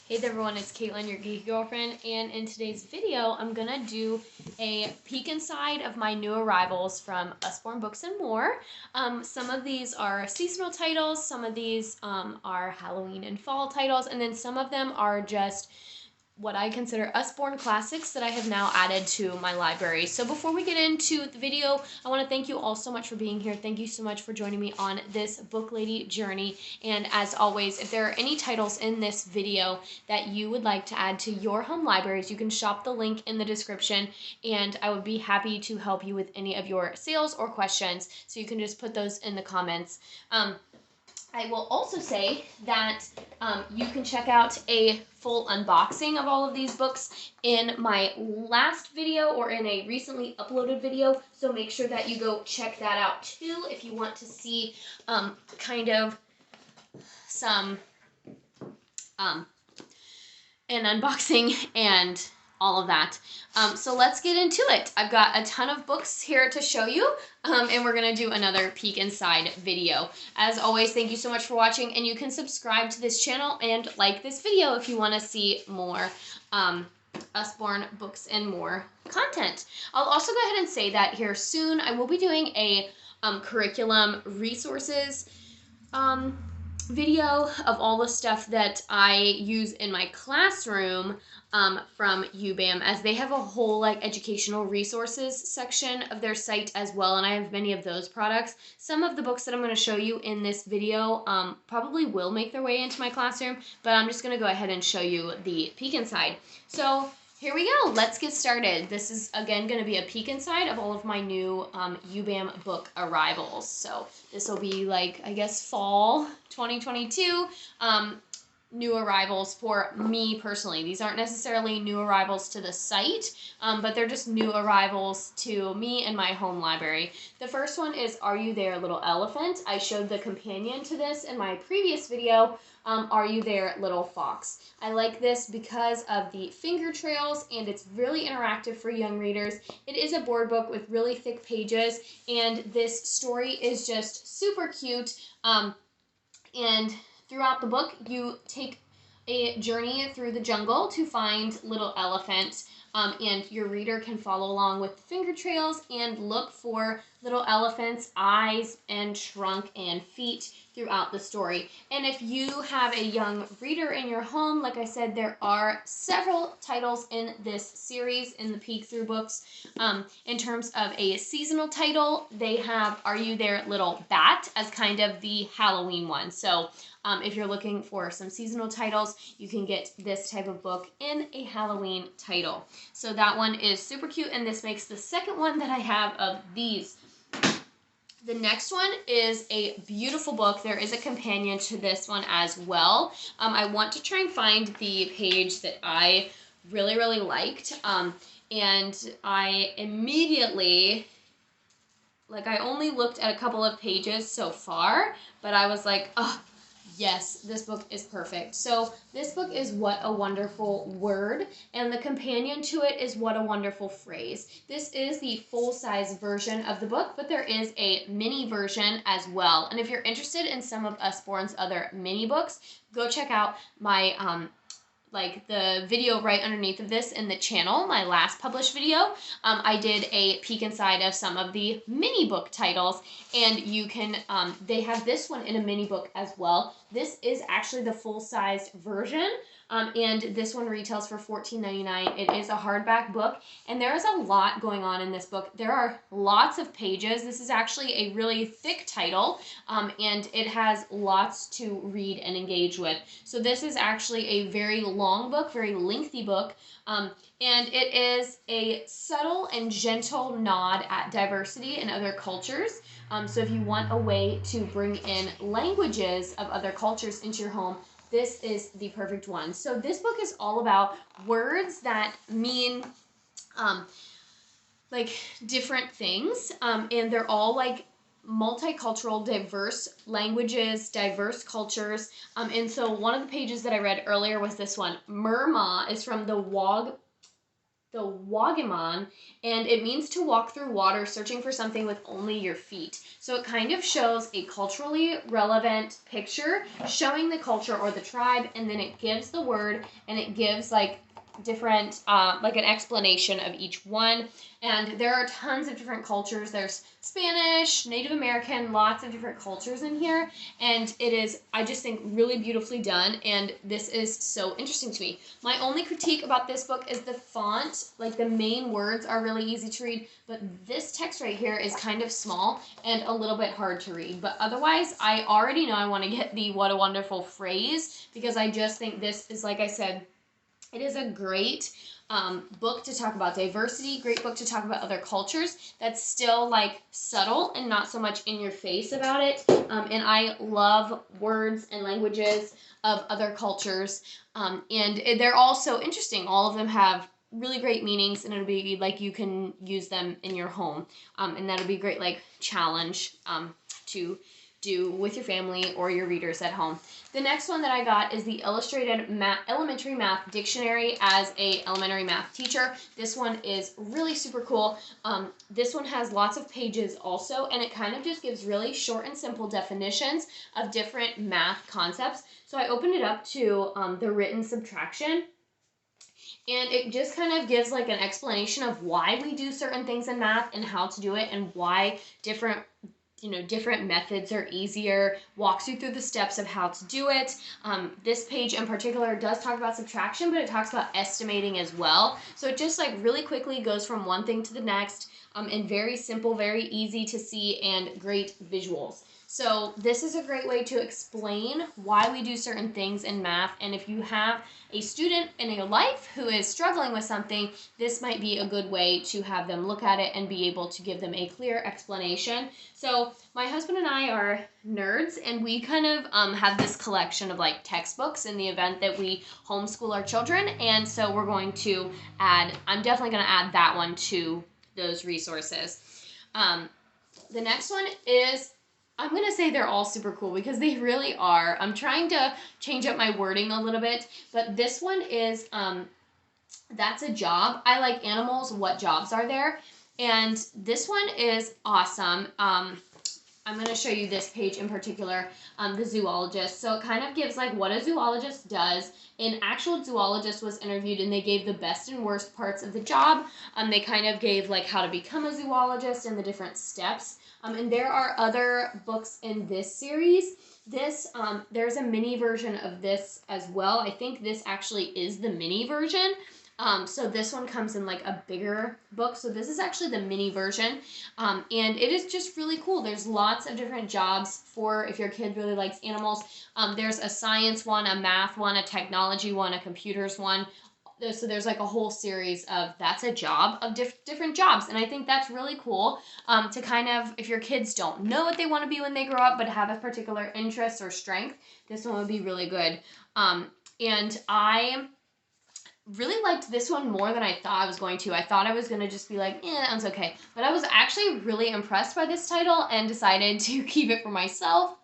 Hey there everyone, it's Caitlin, your geeky girlfriend, and in today's video, I'm gonna do a peek inside of my new arrivals from Usborne Books and More. Some of these are seasonal titles, some of these are Halloween and fall titles, and then some of them are just what I consider Usborne classics that I have now added to my library. So before we get into the video, I want to thank you all so much for being here. Thank you so much for joining me on this book lady journey. And as always, if there are any titles in this video that you would like to add to your home libraries, you can shop the link in the description, and I would be happy to help you with any of your sales or questions. So you can just put those in the comments. I will also say that you can check out a full unboxing of all of these books in my last video or in a recently uploaded video. So make sure that you go check that out too if you want to see kind of some an unboxing and all of that. So let's get into it. I've got a ton of books here to show you, and we're going to do another peek inside video. As always, thank you so much for watching, and you can subscribe to this channel and like this video if you want to see more Usborne Books and More content. I'll also go ahead and say that here soon I will be doing a curriculum resources video of all the stuff that I use in my classroom from UBAM, as they have a whole like educational resources section of their site as well, and I have many of those products. Some of the books that I'm going to show you in this video probably will make their way into my classroom, but I'm just going to go ahead and show you the peek inside. So here we go. Let's get started. This is, again, going to be a peek inside of all of my new UBAM book arrivals. So this will be, like, I guess, fall 2022 new arrivals for me personally. These aren't necessarily new arrivals to the site, but they're just new arrivals to me and my home library. The first one is Are You There, Little Elephant? I showed the companion to this in my previous video, Are You There, Little Fox? I like this because of the finger trails, and it's really interactive for young readers. It is a board book with really thick pages, and this story is just super cute. And throughout the book, you take a journey through the jungle to find Little Elephant, and your reader can follow along with the finger trails and look for Little Elephant's eyes and trunk and feet throughout the story. And if you have a young reader in your home, like I said, there are several titles in this series in the Peek Through books. In terms of a seasonal title, they have Are You There, Little Bat as kind of the Halloween one. So if you're looking for some seasonal titles, you can get this type of book in a Halloween title. So that one is super cute, and this makes the second one that I have of these. The next one is a beautiful book. There is a companion to this one as well. I want to try and find the page that I really, really liked. And I immediately, like, I only looked at a couple of pages so far, but I was like, oh, yes, this book is perfect. So this book is What a Wonderful Word, and the companion to it is What a Wonderful Phrase. This is the full-size version of the book, but there is a mini version as well. And if you're interested in some of Usborne's other mini books, go check out my like the video right underneath of this in the channel, my last published video. I did a peek inside of some of the mini book titles, and you can, they have this one in a mini book as well. This is actually the full-sized version, and this one retails for $14.99. It is a hardback book, and there is a lot going on in this book. There are lots of pages. This is actually a really thick title, and it has lots to read and engage with. So this is actually a very long book, very lengthy book, and it is a subtle and gentle nod at diversity in other cultures. So if you want a way to bring in languages of other cultures into your home, this is the perfect one. So this book is all about words that mean like different things, and they're all like multicultural, diverse languages, diverse cultures. And so one of the pages that I read earlier was this one. Murma is from the the Wagiman, and it means to walk through water searching for something with only your feet. So it kind of shows a culturally relevant picture showing the culture or the tribe, and then it gives the word, and it gives like different like an explanation of each one. And there are tons of different cultures. There's Spanish, Native American, lots of different cultures in here, and it is, I just think, really beautifully done, and this is so interesting to me. My only critique about this book is the font. Like, the main words are really easy to read, but this text right here is kind of small and a little bit hard to read. But otherwise, I already know I want to get the What a Wonderful Phrase, because I just think this is, like I said, it is a great book to talk about diversity, great book to talk about other cultures that's still like subtle and not so much in your face about it. And I love words and languages of other cultures. And they're all so interesting. All of them have really great meanings, and it'll be like you can use them in your home. And that'll be a great like challenge to do with your family or your readers at home. The next one that I got is the Illustrated Elementary Math Dictionary as a elementary math teacher. This one is really super cool. This one has lots of pages also, and it kind of just gives really short and simple definitions of different math concepts. So I opened it up to the written subtraction, and it just kind of gives like an explanation of why we do certain things in math and how to do it, and why different methods are easier, walks you through the steps of how to do it. This page in particular does talk about subtraction, but it talks about estimating as well. So it just like really quickly goes from one thing to the next, and very simple, very easy to see, and great visuals. So this is a great way to explain why we do certain things in math, and if you have a student in your life who is struggling with something, this might be a good way to have them look at it and be able to give them a clear explanation. So my husband and I are nerds, and we kind of have this collection of like textbooks in the event that we homeschool our children, and so we're going to I'm definitely going to add that one to those resources. The next one is, I'm going to say they're all super cool because they really are. I'm trying to change up my wording a little bit, but this one is, That's a Job. I Like Animals, What Jobs Are There? And this one is awesome. I'm going to show you this page in particular, the zoologist. So it kind of gives like what a zoologist does. An actual zoologist was interviewed, and they gave the best and worst parts of the job. They kind of gave like how to become a zoologist and the different steps. And there are other books in this series. There's a mini version of this as well. I think this actually is the mini version. So this one comes in like a bigger book. So this is actually the mini version. And it is just really cool. There's lots of different jobs for if your kid really likes animals. There's a science one, a math one, a technology one, a computers one. So there's like a whole series of That's a Job of different jobs. And I think that's really cool to kind of, if your kids don't know what they want to be when they grow up, but have a particular interest or strength, this one would be really good. And I really liked this one more than I thought I was going to. I thought I was going to just be like, that one's okay. But I was actually really impressed by this title and decided to keep it for myself.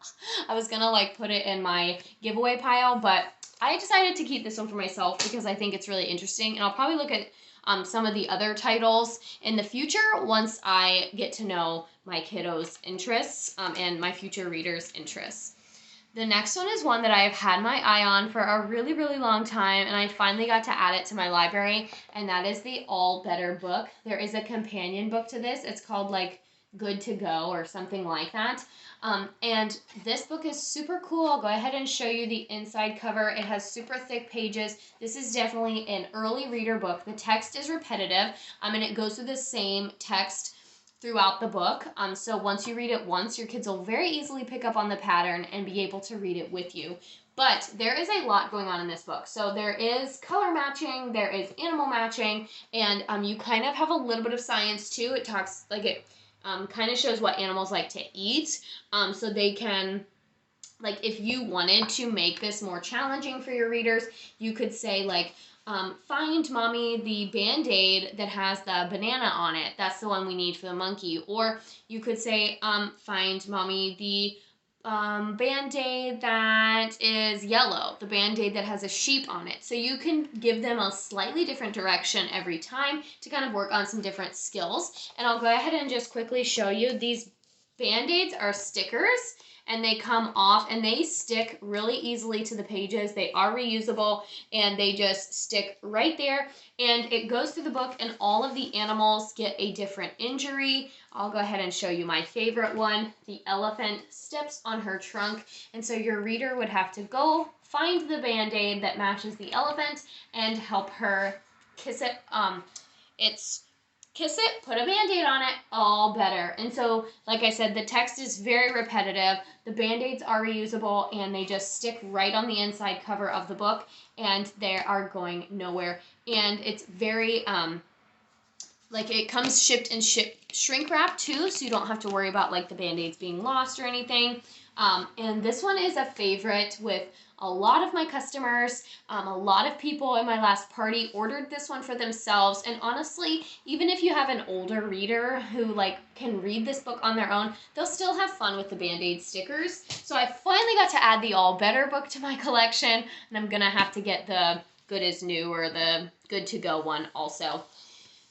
I was going to like put it in my giveaway pile, but I decided to keep this one for myself because I think it's really interesting. And I'll probably look at some of the other titles in the future once I get to know my kiddos' interests and my future readers' interests. The next one is one that I've had my eye on for a really, really long time, and I finally got to add it to my library, and that is the All Better book. There is a companion book to this. It's called like Good to Go or something like that. And this book is super cool. I'll go ahead and show you the inside cover. It has super thick pages. This is definitely an early reader book. The text is repetitive, and it goes through the same text throughout the book. So once you read it once, your kids will very easily pick up on the pattern and be able to read it with you. But there is a lot going on in this book. So there is color matching, there is animal matching, and you kind of have a little bit of science too. It talks, like it kind of shows what animals like to eat. So they can, like if you wanted to make this more challenging for your readers, you could say like, find mommy the Band-Aid that has the banana on it. That's the one we need for the monkey. Or you could say, find mommy the Band-Aid that is yellow, the Band-Aid that has a sheep on it. So you can give them a slightly different direction every time to kind of work on some different skills. And I'll go ahead and just quickly show you. These Band-Aids are stickers, and they come off and they stick really easily to the pages. They are reusable and they just stick right there, and it goes through the book and all of the animals get a different injury. I'll go ahead and show you my favorite one. The elephant steps on her trunk, and so your reader would have to go find the Band-Aid that matches the elephant and help her kiss it. Kiss it, put a Band-Aid on it, all better. And so, like I said, the text is very repetitive. The Band-Aids are reusable, and they just stick right on the inside cover of the book, and they are going nowhere. And it's very, like, it comes shipped in shrink wrap, too, so you don't have to worry about, like, the Band-Aids being lost or anything. And this one is a favorite with a lot of my customers. A lot of people in my last party ordered this one for themselves. And honestly, even if you have an older reader who like can read this book on their own, they'll still have fun with the Band-Aid stickers. So I finally got to add the All Better book to my collection, and I'm gonna have to get the Good as New or the Good to Go one also.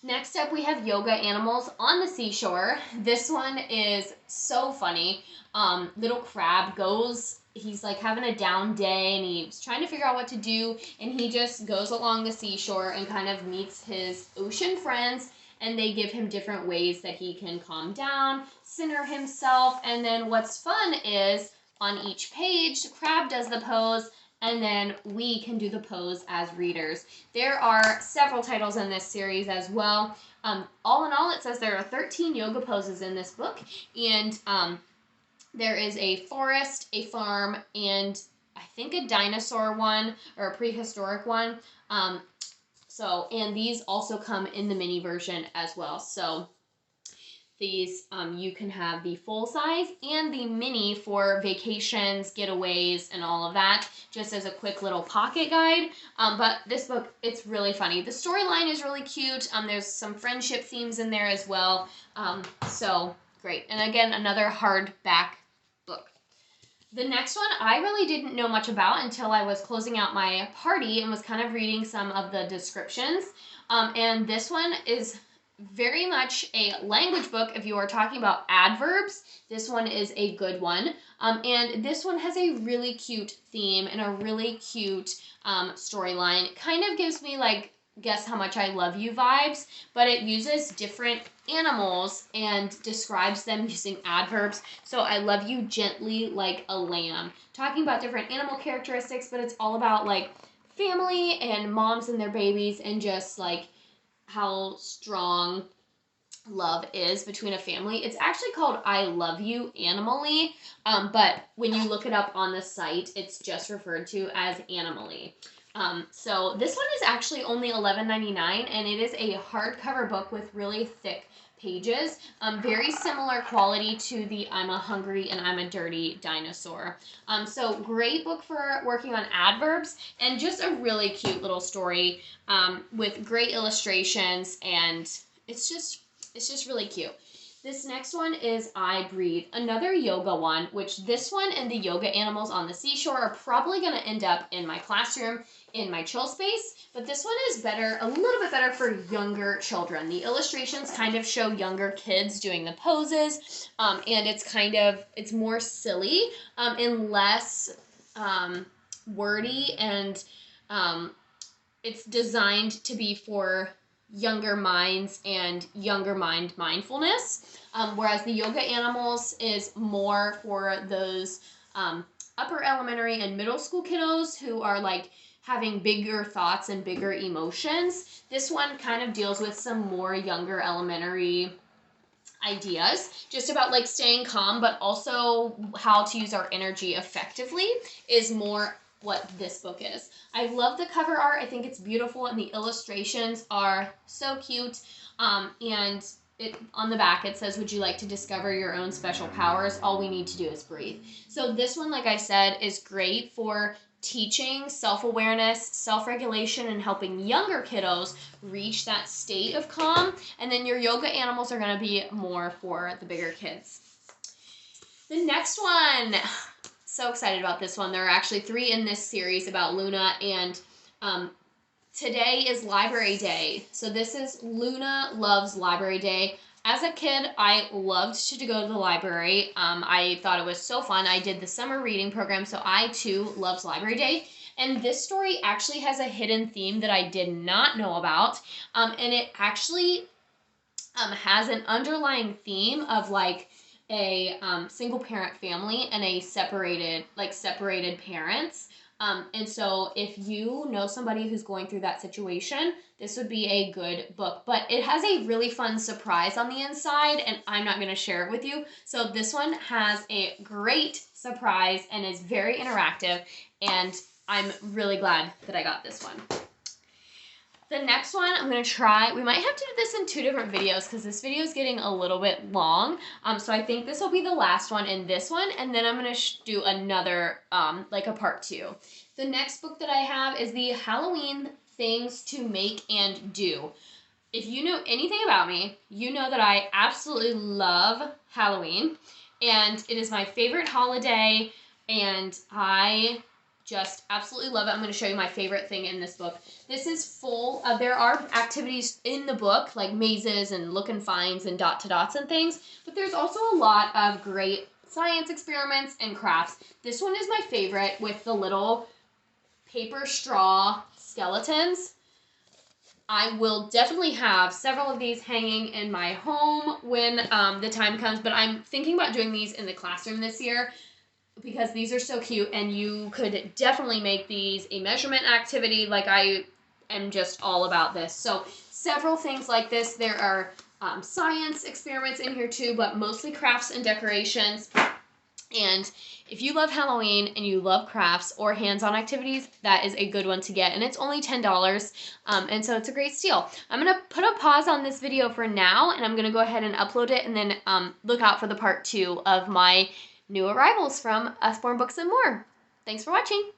Next up, we have Yoga Animals on the Seashore. This one is so funny. Little crab goes, he's like having a down day and he's trying to figure out what to do, and he just goes along the seashore and kind of meets his ocean friends, and they give him different ways that he can calm down, center himself, and then what's fun is on each page, the crab does the pose, and then we can do the pose as readers. There are several titles in this series as well. All in all, it says there are 13 yoga poses in this book, and there is a forest, a farm, and I think a dinosaur one or a prehistoric one. And these also come in the mini version as well. So these, you can have the full size and the mini for vacations, getaways, and all of that, just as a quick little pocket guide. But this book, it's really funny. The storyline is really cute. There's some friendship themes in there as well. So great. And again, another hardback book. The next one I really didn't know much about until I was closing out my party and was kind of reading some of the descriptions. And this one is very much a language book. If you are talking about adverbs, this one is a good one. And this one has a really cute theme and a really cute storyline. It kind of gives me like Guess How Much I Love You vibes, but it uses different animals and describes them using adverbs. So I love you gently like a lamb. Talking about different animal characteristics, but it's all about like family and moms and their babies and just like how strong love is between a family. It's actually called I Love You Animally, but when you look it up on the site, it's just referred to as Animally. So this one is actually only $11.99, and it is a hardcover book with really thick pages. Very similar quality to the I'm a Hungry and I'm a Dirty Dinosaur. So great book for working on adverbs, and just a really cute little story with great illustrations, and it's just really cute. This next one is I Breathe, another yoga one, which this one and the Yoga Animals on the Seashore are probably going to end up in my classroom in my chill space, but this one is better, a little bit better for younger children. The illustrations kind of show younger kids doing the poses, and it's more silly and less wordy, and it's designed to be for younger minds and younger mind mindfulness, whereas the Yoga Animals is more for those upper elementary and middle school kiddos who are like having bigger thoughts and bigger emotions. This one kind of deals with some more younger elementary ideas, just about like staying calm, but also how to use our energy effectively is more what this book is. I love the cover art. I think it's beautiful, and the illustrations are so cute. And on the back it says, would you like to discover your own special powers? All we need to do is breathe. So this one, like I said, is great for teaching self-awareness, self-regulation, and helping younger kiddos reach that state of calm. And then your Yoga Animals are going to be more for the bigger kids. The next one, so excited about this one. There are actually 3 in this series about Luna, and today is Library Day. So this is Luna Loves Library Day. As a kid, I loved to go to the library. I thought it was so fun. I did the summer reading program, so I too loved Library Day. And this story actually has a hidden theme that I did not know about. And it actually has an underlying theme of like a single parent family and a separated parents. And so if you know somebody who's going through that situation, this would be a good book. But it has a really fun surprise on the inside, and I'm not going to share it with you. So this one has a great surprise and is very interactive, and I'm really glad that I got this one. The next one I'm going to try, we might have to do this in 2 different videos because this video is getting a little bit long. So I think this will be the last one in this one, and then I'm going to do another, like a part 2. The next book that I have is the Halloween Things to Make and Do. If you know anything about me, you know that I absolutely love Halloween, and it is my favorite holiday, and I just absolutely love it. I'm going to show you my favorite thing in this book. This is full of, there are activities in the book, like mazes and look and finds and dot to dots and things, but there's also a lot of great science experiments and crafts. This one is my favorite with the little paper straw skeletons. I will definitely have several of these hanging in my home when the time comes, but I'm thinking about doing these in the classroom this year, because these are so cute, and you could definitely make these a measurement activity. Like, I am just all about this. So several things like this. There are science experiments in here too, but mostly crafts and decorations. And if you love Halloween and you love crafts or hands-on activities, that is a good one to get. And it's only $10, and so it's a great steal. I'm going to put a pause on this video for now, and I'm going to go ahead and upload it, and then look out for the part 2 of my new arrivals from Usborne Books and More. Thanks for watching.